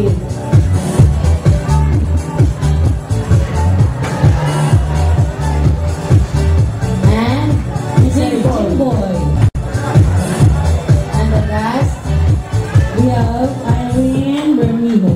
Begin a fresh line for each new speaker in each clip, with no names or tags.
please. And Jimboy. And the last, we have Irene Bermejo.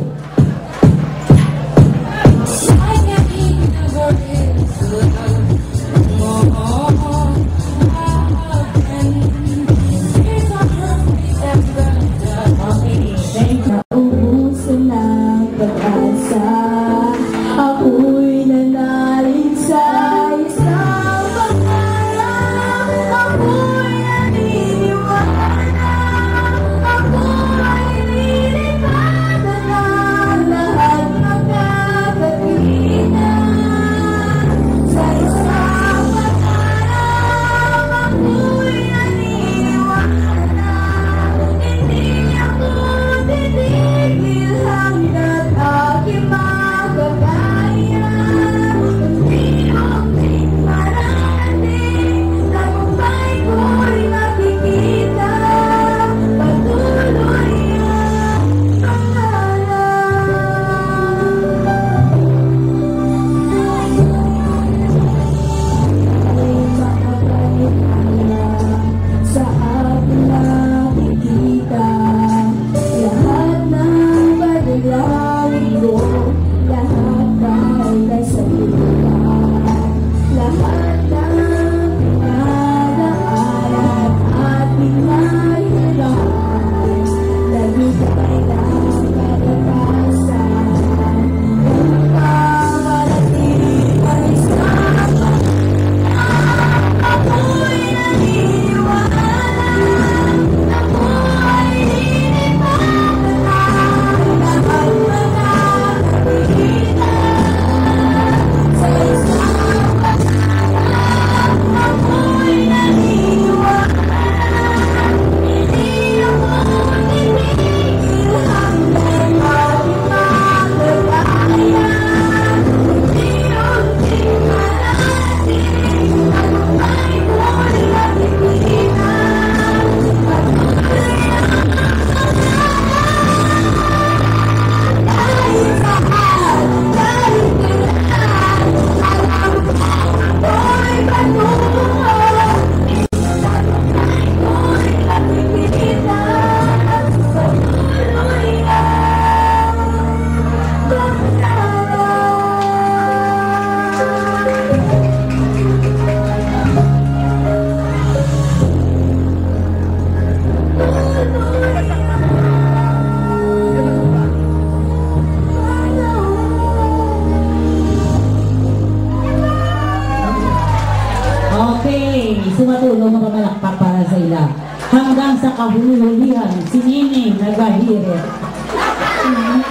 Sumatulong mga malakpak para sa ila. Hanggang sa kahuli-hulihan, si Nining naghahirit.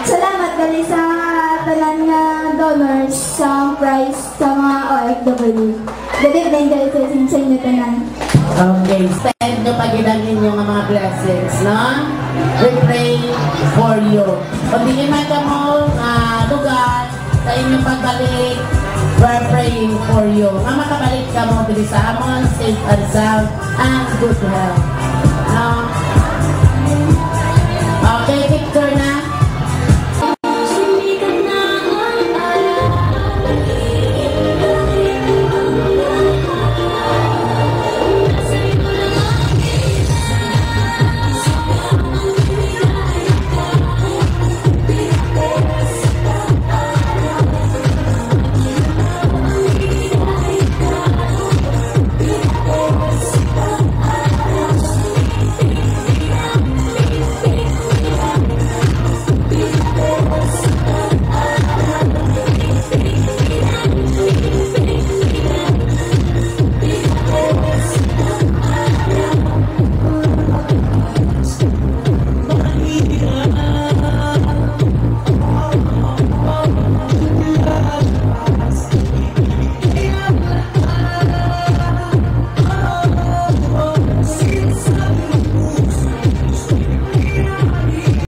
Salamat gali sa tanan nga donors sa prize sa mga OFW. Good evening gali sa inyo tanan.
Okay, stand nyo pagilangin yung mga blessings, no? We pray for you. Pag di man ka mo lugar sa inyong pagbalik, we're praying for you. Nga makabalik ka mo dili sa amon, safe and sound, and good health. Okay, picture na